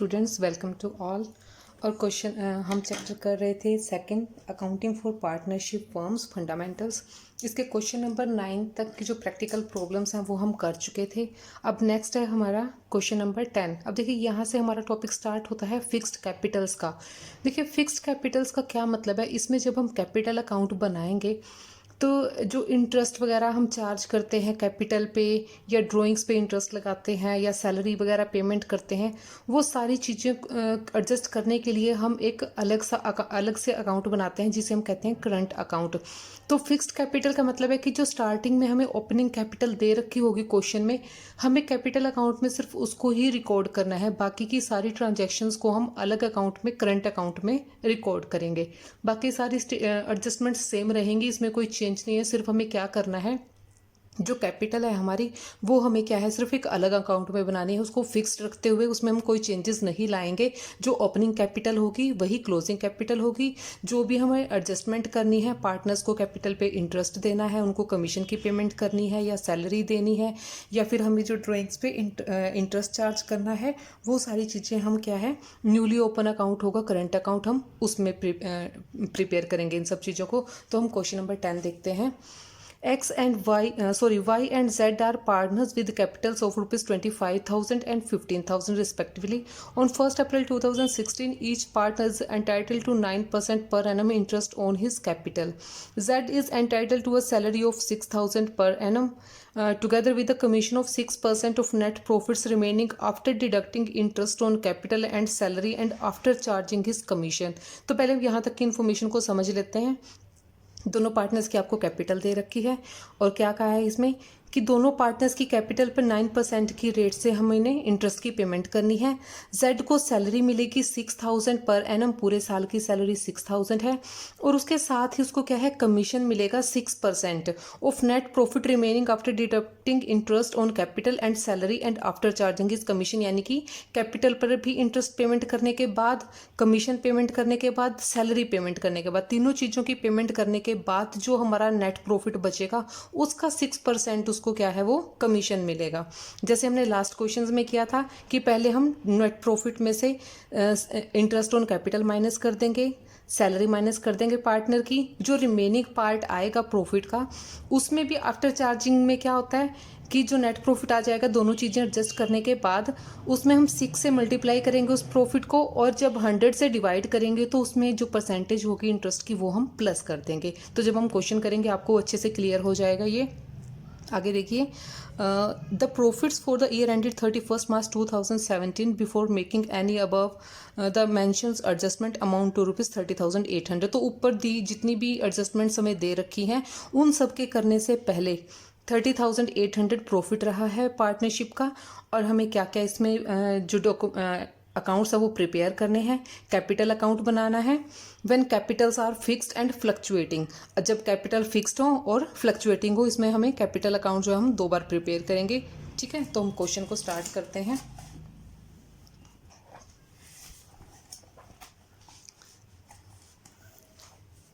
Students, welcome to all. और question हम chapter कर रहे थे second, accounting for partnership firms fundamentals. इसके क्वेश्चन नंबर 9 तक की जो प्रैक्टिकल प्रॉब्लम्स हैं वो हम कर चुके थे। अब नेक्स्ट है हमारा क्वेश्चन नंबर 10। अब देखिए यहाँ से हमारा टॉपिक स्टार्ट होता है फिक्स्ड कैपिटल्स का। देखिए फिक्स्ड कैपिटल्स का क्या मतलब है, इसमें जब हम कैपिटल अकाउंट बनाएंगे तो जो इंटरेस्ट वगैरह हम चार्ज करते हैं कैपिटल पे, या ड्राइंग्स पे इंटरेस्ट लगाते हैं, या सैलरी वगैरह पेमेंट करते हैं, वो सारी चीज़ें एडजस्ट करने के लिए हम एक अलग से अकाउंट बनाते हैं जिसे हम कहते हैं करंट अकाउंट। तो फिक्स्ड कैपिटल का मतलब है कि जो स्टार्टिंग में हमें ओपनिंग कैपिटल दे रखी होगी क्वेश्चन में, हमें कैपिटल अकाउंट में सिर्फ उसको ही रिकॉर्ड करना है, बाकी की सारी ट्रांजैक्शंस को हम अलग अकाउंट में करंट अकाउंट में रिकॉर्ड करेंगे। बाकी सारी एडजस्टमेंट सेम रहेंगी, इसमें कोई चेंज नहीं है। सिर्फ हमें क्या करना है, जो कैपिटल है हमारी वो हमें क्या है सिर्फ एक अलग अकाउंट में बनानी है, उसको फिक्स्ड रखते हुए उसमें हम कोई चेंजेस नहीं लाएंगे। जो ओपनिंग कैपिटल होगी वही क्लोजिंग कैपिटल होगी। जो भी हमें एडजस्टमेंट करनी है, पार्टनर्स को कैपिटल पे इंटरेस्ट देना है, उनको कमीशन की पेमेंट करनी है, या सैलरी देनी है, या फिर हमें जो ड्राइंग्स पे इंटरेस्ट चार्ज करना है, वो सारी चीज़ें हम क्या है न्यूली ओपन अकाउंट होगा करंट अकाउंट, हम उसमें प्रिपेयर करेंगे इन सब चीज़ों को। तो हम क्वेश्चन नंबर 10 देखते हैं। Y and Z are partners with capitals of rupees 25,000 and 15,000 respectively. On 1st April 2016, each partner is entitled to 9% per annum interest on his capital. Z is entitled to a salary of 6,000 per annum, together with a commission of 6% of net profits remaining after deducting interest on capital and salary and after charging his commission. तो पहले यहाँ तक की information को समझ लेते हैं। दोनों पार्टनर्स की आपको कैपिटल दे रखी है, और क्या कहा है इसमें कि दोनों पार्टनर्स की कैपिटल पर 9% की रेट से हम इन्हें इंटरेस्ट की पेमेंट करनी है। जेड को सैलरी मिलेगी 6,000 पर एनम, पूरे साल की सैलरी 6,000 है, और उसके साथ ही उसको क्या है कमीशन मिलेगा 6% of net profit remaining after deducting interest on capital and salary and after charging is commission. यानी कि कैपिटल पर भी इंटरेस्ट पेमेंट करने के बाद, कमीशन पेमेंट करने के बाद, सैलरी पेमेंट करने के बाद, तीनों चीज़ों की पेमेंट करने के बाद जो हमारा नेट प्रॉफिट बचेगा उसका 6% उसको क्या है वो कमीशन मिलेगा। जैसे हमने लास्ट क्वेश्चंस में किया था कि पहले हम नेट प्रॉफिट में से इंटरेस्ट ऑन कैपिटल माइनस कर देंगे, सैलरी माइनस कर देंगे पार्टनर की, जो रिमेनिंग पार्ट आएगा प्रॉफिट का उसमें भी आफ्टर चार्जिंग में क्या होता है कि जो नेट प्रॉफिट आ जाएगा दोनों चीज़ें एडजस्ट करने के बाद, उसमें हम 6 से मल्टीप्लाई करेंगे उस प्रॉफिट को, और जब 100 से डिवाइड करेंगे तो उसमें जो परसेंटेज होगी इंटरेस्ट की वो हम प्लस कर देंगे। तो जब हम क्वेश्चन करेंगे आपको अच्छे से क्लियर हो जाएगा ये। आगे देखिए, the profits for the year ended 31 March 2017 before making any above the mentions adjustment amount to ₹30,800। तो ऊपर दी जितनी भी एडजस्टमेंट्स हमें दे रखी हैं उन सब के करने से पहले 30,800 प्रॉफिट रहा है पार्टनरशिप का। और हमें क्या क्या इसमें जो अकाउंट्स है वो प्रिपेयर करने हैं, कैपिटल अकाउंट बनाना है। When capitals are fixed and fluctuating, जब कैपिटल फिक्स्ड हो और फ्लक्चुएटिंग हो, इसमें हमें कैपिटल अकाउंट जो है हम 2 बार प्रिपेयर करेंगे। ठीक है, तो हम क्वेश्चन को स्टार्ट करते हैं।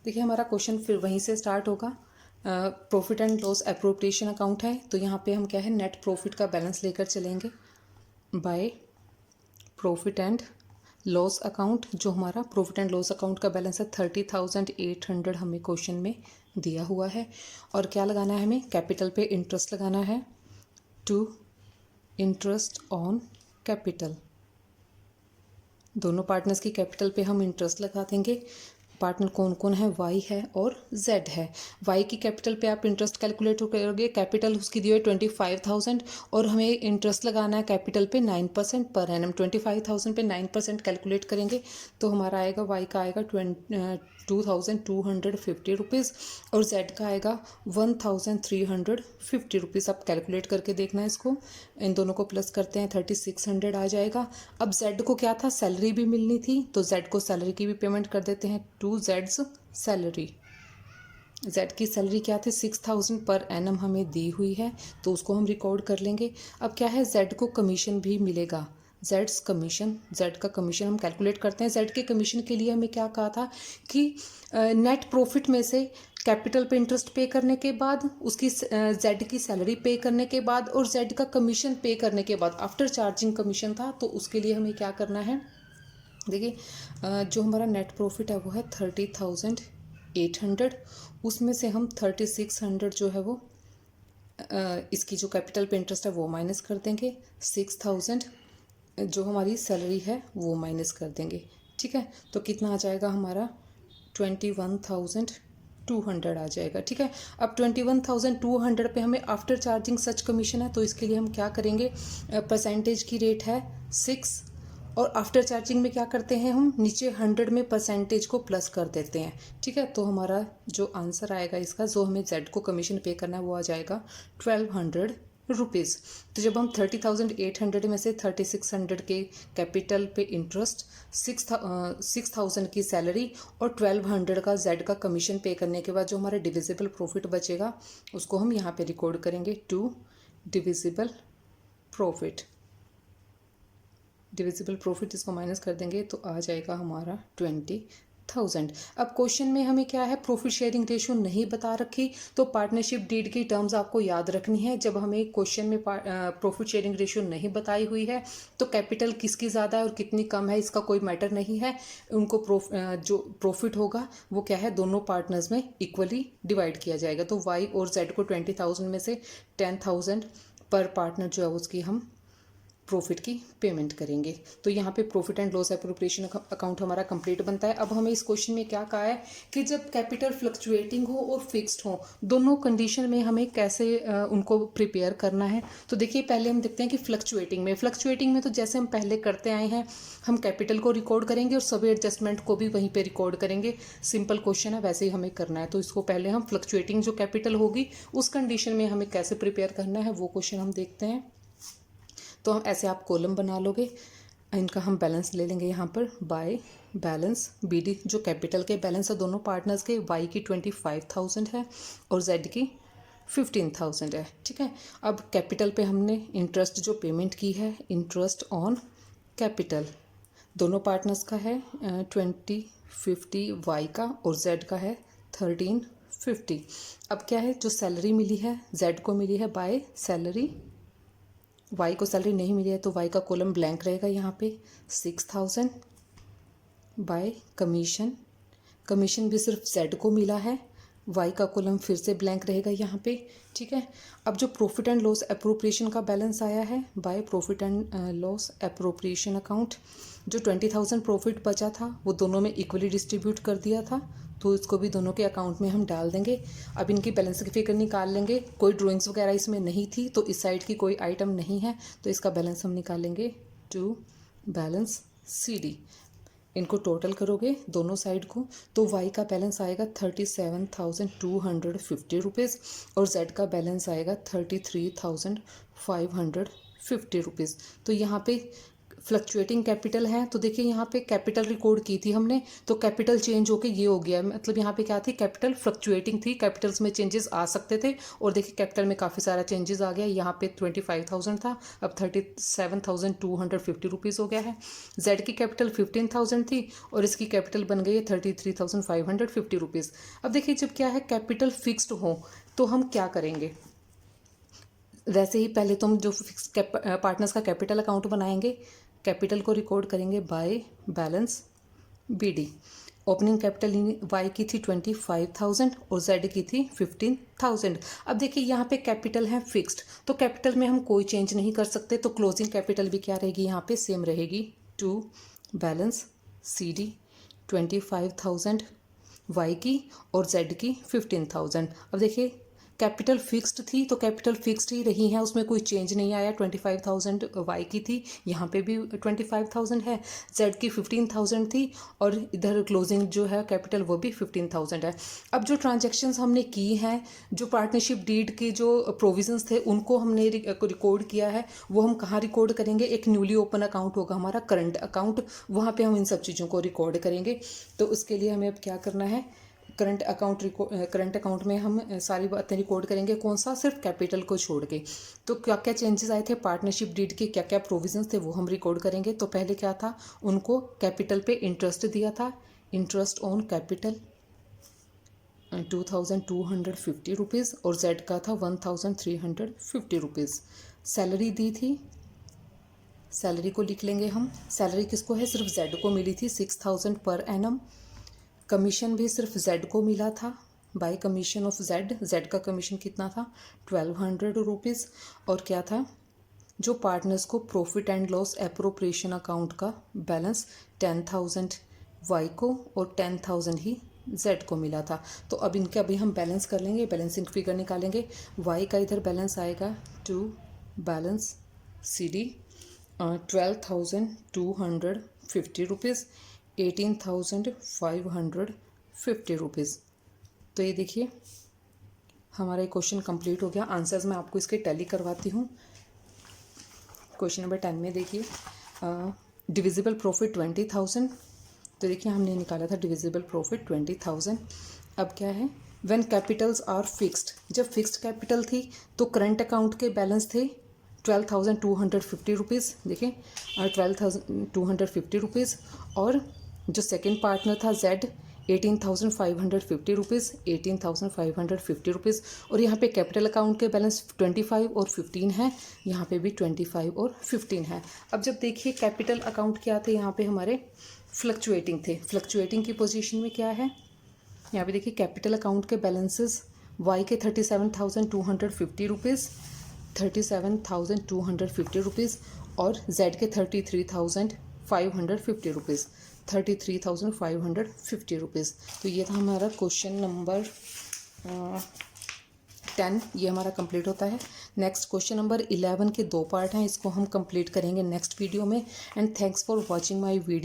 देखिए हमारा क्वेश्चन फिर वहीं से स्टार्ट होगा। Profit and loss appropriation account है, तो यहाँ पे हम क्या है नेट प्रॉफिट का बैलेंस लेकर चलेंगे by profit and loss account. जो हमारा प्रॉफिट एंड लॉस अकाउंट का बैलेंस है 30,800 हमें क्वेश्चन में दिया हुआ है। और क्या लगाना है हमें, कैपिटल पे इंटरेस्ट लगाना है, टू इंटरेस्ट ऑन कैपिटल। दोनों पार्टनर्स की कैपिटल पे हम इंटरेस्ट लगा देंगे। पार्टनर कौन कौन है, वाई है और जेड है। वाई की कैपिटल पे आप इंटरेस्ट कैलकुलेट करोगे, कैपिटल उसकी दी हुई 25,000 और हमें इंटरेस्ट लगाना है कैपिटल पे 9% पर एनम। 25,000 पे 9% कैलकुलेट करेंगे तो हमारा आएगा, वाई का आएगा 2,250 रुपीज़ और जेड का आएगा 1,350 रुपीज़। आप कैलकुलेट करके देखना है इसको, इन दोनों को प्लस करते हैं 3,600 आ जाएगा। अब जेड को क्या था, सैलरी भी मिलनी थी, तो जेड को सैलरी की भी पेमेंट कर देते हैं, टू जेड्स सैलरी। जेड की सैलरी क्या थी, 6,000 पर एनम हमें दी हुई है, तो उसको हम रिकॉर्ड कर लेंगे। अब क्या है, जेड को कमीशन भी मिलेगा जेड्स कमीशन, जेड का कमीशन हम कैलकुलेट करते हैं। जेड के कमीशन के लिए हमें क्या कहा था कि नेट प्रॉफिट में से कैपिटल पे इंटरेस्ट पे करने के बाद, उसकी जेड की सैलरी पे करने के बाद और जेड का कमीशन पे करने के बाद, आफ्टर चार्जिंग कमीशन था, तो उसके लिए हमें क्या करना है। देखिए जो हमारा नेट प्रॉफिट है वो है 30,800, उसमें से हम 3600 जो है वो इसकी जो कैपिटल पे इंटरेस्ट है वो माइनस कर देंगे, 6000 जो हमारी सैलरी है वो माइनस कर देंगे। ठीक है, तो कितना आ जाएगा हमारा 21,200 आ जाएगा। ठीक है, अब 21,200 पे हमें आफ्टर चार्जिंग सच कमीशन है, तो इसके लिए हम क्या करेंगे, परसेंटेज की रेट है 6 और आफ्टर चार्जिंग में क्या करते हैं हम, नीचे 100 में परसेंटेज को प्लस कर देते हैं। ठीक है, तो हमारा जो आंसर आएगा इसका, जो हमें जेड को कमीशन पे करना है वो आ जाएगा 1200 रुपीज़। तो जब हम 30,800 में से 3600 के कैपिटल पे इंटरेस्ट, 6000 की सैलरी और 1200 का जेड का कमीशन पे करने के बाद जो हमारा डिविजिबल प्रॉफिट बचेगा उसको हम यहाँ पे रिकॉर्ड करेंगे, to divisible profit. Divisible profit इसको माइनस कर देंगे तो आ जाएगा हमारा 20,000। अब क्वेश्चन में हमें क्या है, प्रॉफिट शेयरिंग रेशियो नहीं बता रखी, तो पार्टनरशिप डीड की टर्म्स आपको याद रखनी है। जब हमें क्वेश्चन में प्रॉफिट शेयरिंग रेशियो नहीं बताई हुई है तो कैपिटल किसकी ज़्यादा है और कितनी कम है इसका कोई मैटर नहीं है। उनको जो प्रॉफिट होगा वो क्या है, दोनों पार्टनर्स में इक्वली डिवाइड किया जाएगा। तो वाई और जेड को 20,000 में से 10,000 पर पार्टनर जो है उसकी हम प्रॉफिट की पेमेंट करेंगे। तो यहाँ पे profit and loss appropriation account हमारा कंप्लीट बनता है। अब हमें इस क्वेश्चन में क्या कहा है कि जब कैपिटल फ्लक्चुएटिंग हो और फिक्स्ड हो, दोनों कंडीशन में हमें कैसे उनको प्रिपेयर करना है। तो देखिए पहले हम देखते हैं कि फ्लक्चुएटिंग में तो जैसे हम पहले करते आए हैं, हम कैपिटल को रिकॉर्ड करेंगे और सभी एडजस्टमेंट को भी वहीं पर रिकॉर्ड करेंगे। सिंपल क्वेश्चन है, वैसे ही हमें करना है। तो इसको पहले हम फ्लक्चुएटिंग जो कैपिटल होगी उस कंडीशन में हमें कैसे प्रिपेयर करना है वो क्वेश्चन हम देखते हैं। तो हम ऐसे आप कॉलम बना लोगे, इनका हम बैलेंस ले लेंगे यहाँ पर, बाय बैलेंस BD जो कैपिटल के बैलेंस है दोनों पार्टनर्स के, वाई की 25,000 है और जेड की 15,000 है। ठीक है, अब कैपिटल पे हमने इंटरेस्ट जो पेमेंट की है, इंटरेस्ट ऑन कैपिटल दोनों पार्टनर्स का है 2050 वाई का और जेड का है 1350। अब क्या है, जो सैलरी मिली है जेड को मिली है बाय सैलरी, वाई को सैलरी नहीं मिली है तो वाई का कॉलम ब्लैंक रहेगा यहाँ पे, 6,000 बाय कमीशन, कमीशन भी सिर्फ जेड को मिला है, वाई का कॉलम फिर से ब्लैंक रहेगा यहाँ पे। ठीक है, अब जो प्रॉफिट एंड लॉस एप्रोप्रिएशन का बैलेंस आया है by profit and loss appropriation account, जो 20,000 प्रॉफिट बचा था वो दोनों में इक्वली डिस्ट्रीब्यूट कर दिया था, तो इसको भी दोनों के अकाउंट में हम डाल देंगे। अब इनकी बैलेंस की फिगर निकाल लेंगे। कोई ड्राइंग्स वगैरह इसमें नहीं थी तो इस साइड की कोई आइटम नहीं है, तो इसका बैलेंस हम निकालेंगे टू बैलेंस CD। इनको टोटल करोगे दोनों साइड को तो वाई का बैलेंस आएगा 37,250 रुपीज़ और जेड का बैलेंस आएगा 33,550 रुपीज़। तो यहाँ पे फ्लक्चुएटिंग कैपिटल है, तो देखिए यहाँ पे कैपिटल रिकॉर्ड की थी हमने, तो कैपिटल चेंज होके ये हो गया, मतलब यहाँ पे क्या थी, कैपिटल फ्लक्चुएटिंग थी, कैपिटल्स में चेंजेस आ सकते थे और देखिए कैपिटल में काफ़ी सारा चेंजेस आ गया। यहाँ पे 25,000 था, अब 37,250 रुपीज़ हो गया है। जेड की कैपिटल 15,000 थी और इसकी कैपिटल बन गई है 33,550 रुपीज़। अब देखिए जब क्या है, कैपिटल फिक्स्ड हो तो हम क्या करेंगे, वैसे ही पहले तो हम जो फिक्स पार्टनर्स का कैपिटल अकाउंट बनाएंगे, कैपिटल को रिकॉर्ड करेंगे by balance BD। Opening capital Y की थी 25,000 और जेड की थी 15,000। अब देखिए यहाँ पे कैपिटल है फिक्स्ड, तो कैपिटल में हम कोई चेंज नहीं कर सकते, तो क्लोजिंग कैपिटल भी क्या रहेगी, यहाँ पे सेम रहेगी, टू बैलेंस CD 25,000 वाई की और जेड की 15,000। अब देखिए कैपिटल फिक्स्ड थी तो कैपिटल फिक्स्ड ही रही है, उसमें कोई चेंज नहीं आया। 25,000 वाई की थी, यहाँ पे भी 25,000 है, जेड की 15,000 थी और इधर क्लोजिंग जो है कैपिटल वो भी 15,000 है। अब जो ट्रांजैक्शंस हमने की हैं, जो पार्टनरशिप डीड के जो प्रोविजंस थे उनको हमने रिकॉर्ड किया है, वो हम कहाँ रिकॉर्ड करेंगे, एक न्यूली ओपन अकाउंट होगा हमारा करंट अकाउंट, वहाँ पर हम इन सब चीज़ों को रिकॉर्ड करेंगे। तो उसके लिए हमें अब क्या करना है, करंट अकाउंट में हम सारी बातें रिकॉर्ड करेंगे, कौन सा, सिर्फ कैपिटल को छोड़ के। तो क्या क्या चेंजेस आए थे, पार्टनरशिप डीड के क्या क्या प्रोविजंस थे वो हम रिकॉर्ड करेंगे। तो पहले क्या था, उनको कैपिटल पे इंटरेस्ट दिया था, इंटरेस्ट ऑन कैपिटल 2250 रुपीज़, और जेड का था 1350 रुपीज़। सैलरी दी थी, सैलरी को लिख लेंगे हम। सैलरी किसको है, सिर्फ जेड को मिली थी 6000 पर एनम। कमीशन भी सिर्फ जेड को मिला था, bye commission of Z. Z का कमीशन कितना था, 1200 रुपीज़। और क्या था, जो पार्टनर्स को profit and loss appropriation account का बैलेंस 10,000 वाई को और 10,000 ही जेड को मिला था। तो अब इनके अभी हम बैलेंस कर लेंगे, बैलेंसिंग फिगर निकालेंगे। वाई का इधर बैलेंस आएगा to balance C D 12,250 rupees, 18,550 rupees. तो ये देखिए हमारा ये क्वेश्चन कंप्लीट हो गया। आंसर्स मैं आपको इसके टैली करवाती हूँ। क्वेश्चन नंबर 10 में देखिए डिविजिबल प्रॉफिट 20,000। तो देखिए हमने निकाला था डिविजिबल प्रॉफिट 20,000। अब क्या है, व्हेन कैपिटल्स आर फिक्स्ड, जब फिक्स्ड कैपिटल थी तो करंट अकाउंट के बैलेंस थे 12,250 रुपीज़। देखिए 12,250 रुपीज़। और जो सेकंड पार्टनर था जेड 18,550 रुपीज़, 18,550 रुपीज़। और यहाँ पे कैपिटल अकाउंट के बैलेंस 25 और 15 है, यहाँ पे भी 25 और 15 है। अब जब देखिए कैपिटल अकाउंट क्या थे, यहाँ पे हमारे फ्लक्चुएटिंग थे। फ्लक्चुएटिंग की पोजीशन में क्या है, यहाँ पे देखिए कैपिटल अकाउंट के बैलेंसेस वाई के 37,250 रुपीज़, 37,250 रुपीज़, और जेड के 33,550 रुपीज़, 33,550 रुपीज़। तो ये था हमारा क्वेश्चन नंबर 10, ये हमारा कंप्लीट होता है। नेक्स्ट क्वेश्चन नंबर 11 के 2 पार्ट हैं, इसको हम कंप्लीट करेंगे नेक्स्ट वीडियो में। And thanks for watching my video.